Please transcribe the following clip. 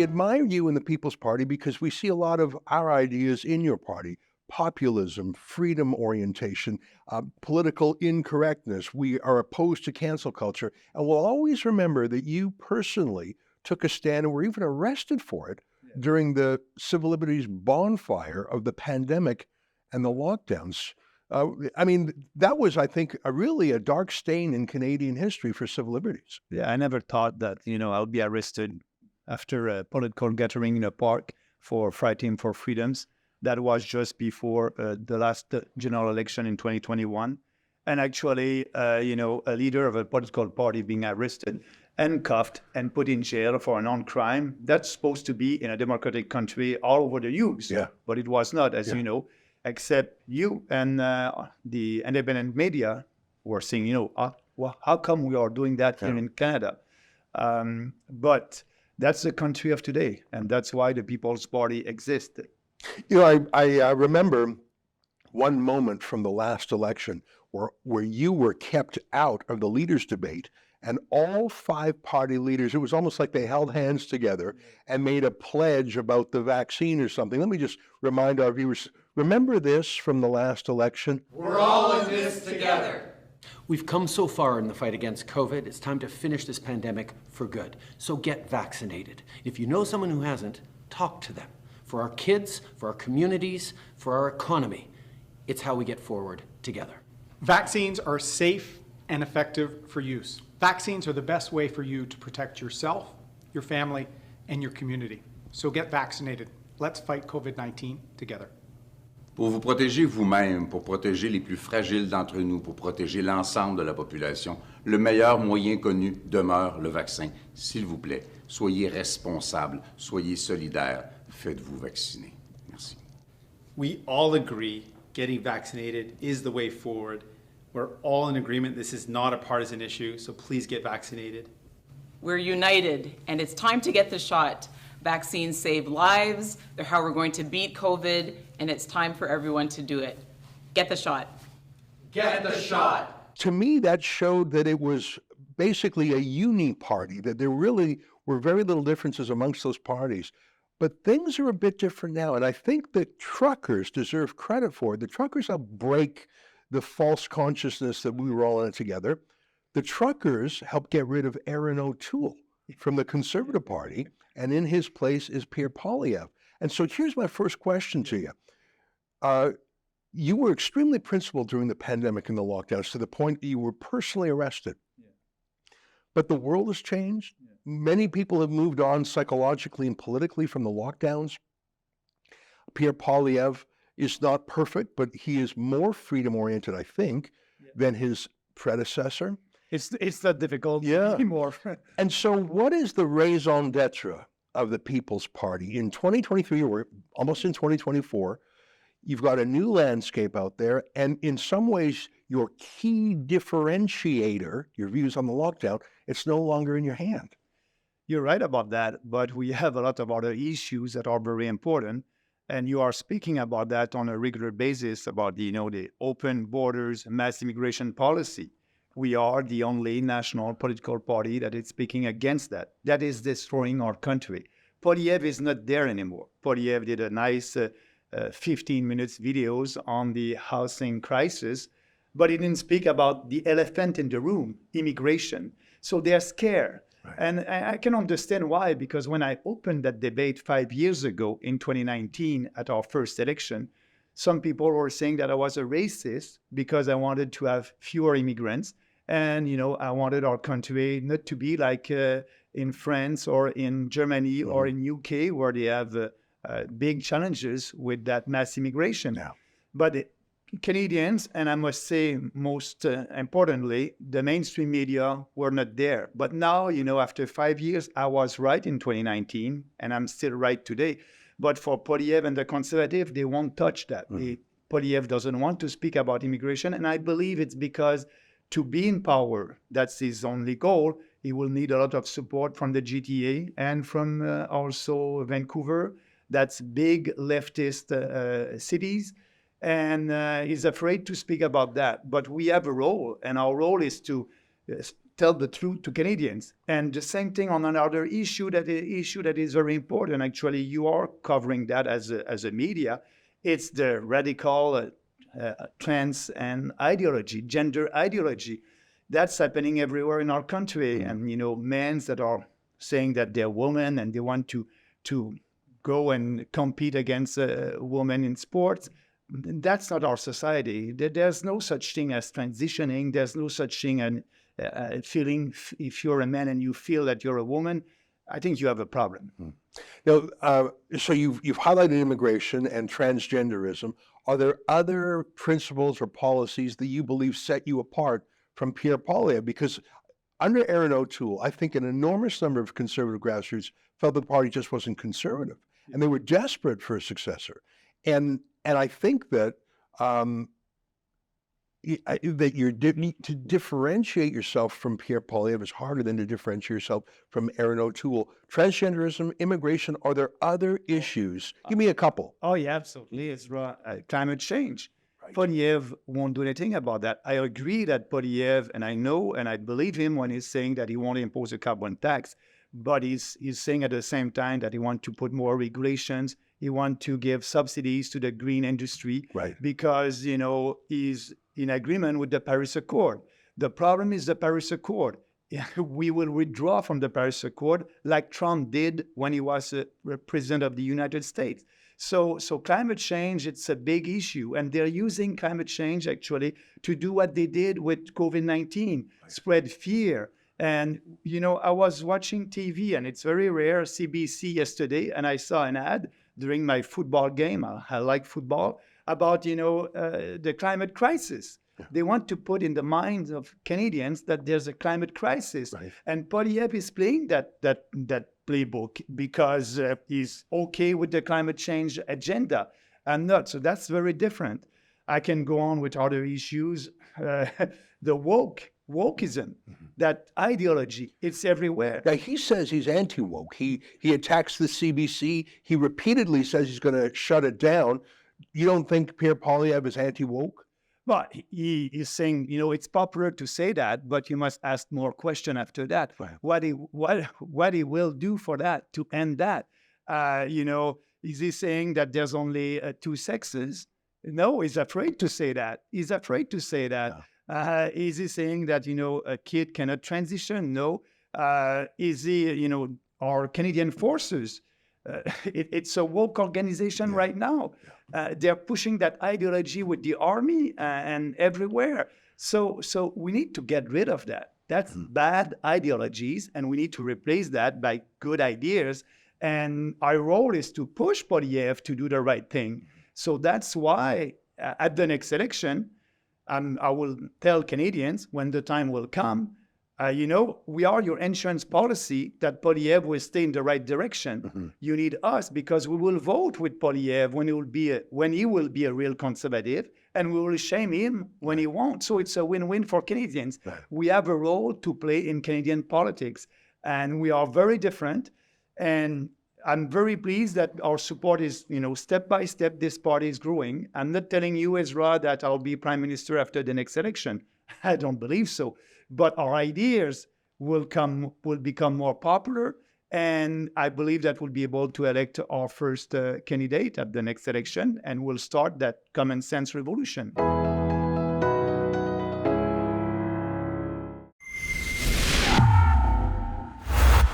we admire you in the People's Party because we see a lot of our ideas in your party. Populism, freedom orientation, political incorrectness. We are opposed to cancel culture. And we'll always remember that you personally took a stand and were even arrested for it during the civil liberties bonfire of the pandemic and the lockdowns. I mean, that was, I think, really a dark stain in Canadian history for civil liberties. Yeah, I never thought that, I'll be arrested after a political gathering in a park for fighting for freedoms. That was just before the last general election in 2021. And actually, a leader of a political party being arrested and cuffed and put in jail for a non-crime, that's supposed to be in a democratic country all over the news. Yeah. But it was not, as you know, except you and the independent media were saying, well, how come we are doing that here in Canada? But that's the country of today, and that's why the People's Party exists. I remember one moment from the last election where you were kept out of the leaders' debate, and all 5 party leaders, it was almost like they held hands together and made a pledge about the vaccine or something. Let me just remind our viewers, remember this from the last election? We're all in this together. We've come so far in the fight against COVID, it's time to finish this pandemic for good. So get vaccinated. If you know someone who hasn't, talk to them. For our kids, for our communities, for our economy. It's how we get forward together. Vaccines are safe and effective for use. Vaccines are the best way for you to protect yourself, your family, and your community. So get vaccinated. Let's fight COVID-19 together. Pour vous protéger vous-même, pour protéger les plus fragiles d'entre nous, pour protéger l'ensemble de la population, le meilleur moyen connu demeure le vaccin. S'il vous plaît, soyez responsables, soyez solidaires, faites-vous vacciner. Merci. We all agree getting vaccinated is the way forward. We're all in agreement this is not a partisan issue, so please get vaccinated. We're united, and it's time to get the shot. Vaccines save lives, they're how we're going to beat COVID, and it's time for everyone to do it. Get the shot. Get the shot. To me, that showed that it was basically a uni-party, that there really were very little differences amongst those parties. But things are a bit different now, and I think that truckers deserve credit for it. The truckers helped break the false consciousness that we were all in it together. The truckers helped get rid of Erin O'Toole from the Conservative Party, and in his place is Pierre Poilievre. And so here's my first question to you. You were extremely principled during the pandemic and the lockdowns to the point that you were personally arrested. But the world has changed. Many people have moved on psychologically and politically from the lockdowns. Pierre Poilievre is not perfect, but he is more freedom-oriented, I think, than his predecessor. It's not difficult anymore. And so what is the raison d'etre of the People's Party? In 2023, we're almost in 2024, you've got a new landscape out there, and in some ways, your key differentiator, your views on the lockdown, it's no longer in your hand. You're right about that, but we have a lot of other issues that are very important. And you are speaking about that on a regular basis about the open borders, mass immigration policy. We are the only national political party that is speaking against that. That is destroying our country. Poilievre is not there anymore. Poilievre did a nice 15 minutes videos on the housing crisis, but he didn't speak about the elephant in the room, immigration. So they're scared. Right. And I can understand why, because when I opened that debate 5 years ago in 2019 at our first election, some people were saying that I was a racist because I wanted to have fewer immigrants. And, I wanted our country not to be like in France or in Germany or in UK, where they have big challenges with that mass immigration. Yeah. But Canadians, and I must say most importantly, the mainstream media were not there. But now, after 5 years, I was right in 2019, and I'm still right today. But for Poilievre and the Conservative, they won't touch that. Poilievre doesn't want to speak about immigration, and I believe it's because to be in power, that's his only goal, he will need a lot of support from the GTA and from also Vancouver. That's big leftist cities. And he's afraid to speak about that. But we have a role, and our role is to tell the truth to Canadians. And the same thing on another issue that is very important. Actually, you are covering that as a media. It's the radical trans and ideology, gender ideology. That's happening everywhere in our country. And, men that are saying that they're women and they want to go and compete against women in sports. That's not our society. There's no such thing as transitioning. There's no such thing as feeling, if you're a man and you feel that you're a woman, I think you have a problem. Now, so you've highlighted immigration and transgenderism. Are there other principles or policies that you believe set you apart from Pierre Poilievre? Because under Erin O'Toole, I think an enormous number of conservative grassroots felt the party just wasn't conservative, and they were desperate for a successor. And I think that to differentiate yourself from Pierre Poilievre is harder than to differentiate yourself from Erin O'Toole. Transgenderism, immigration, are there other issues? Give me a couple. Oh, yeah, absolutely. It's climate change. Right. Poilievre won't do anything about that. I agree that Poilievre, and I know and I believe him when he's saying that he won't impose a carbon tax, but he's saying at the same time that he wants to put more regulations. He wants to give subsidies to the green industry, right? Because, he's in agreement with the Paris Accord. The problem is the Paris Accord. We will withdraw from the Paris Accord like Trump did when he was president of the United States. So climate change, it's a big issue. And they're using climate change actually to do what they did with COVID-19, spread fear. And, I was watching TV, and it's very rare, CBC yesterday, and I saw an ad during my football game, I like football, about, the climate crisis. Yeah. They want to put in the minds of Canadians that there's a climate crisis. Right. And Poilievre is playing that playbook because he's okay with the climate change agenda. I'm not. So that's very different. I can go on with other issues. The wokeism, that ideology, it's everywhere. Now, he says he's anti-woke. He attacks the CBC. He repeatedly says he's going to shut it down. You don't think Pierre Poilievre is anti-woke? Well, he is saying, it's popular to say that, but you must ask more questions after that. Right. What he will do for that, to end that. Is he saying that there's only two sexes? No, he's afraid to say that. He's afraid to say that. Yeah. Is he saying that, a kid cannot transition? No. Is he, our Canadian forces? It's a woke organization right now. They're pushing that ideology with the army and everywhere. So we need to get rid of that. That's bad ideologies, and we need to replace that by good ideas. And our role is to push Poilievre to do the right thing. So that's why at the next election, I will tell Canadians when the time will come, we are your insurance policy that Poilievre will stay in the right direction. Mm-hmm. You need us because we will vote with Poilievre when he will be a real conservative, and we will shame him when he won't. So it's a win-win for Canadians. Right. We have a role to play in Canadian politics, and we are very different. And I'm very pleased that our support is, step by step, this party is growing. I'm not telling you, Ezra, that I'll be prime minister after the next election. I don't believe so. But our ideas will become more popular. And I believe that we'll be able to elect our first candidate at the next election, and we'll start that common sense revolution.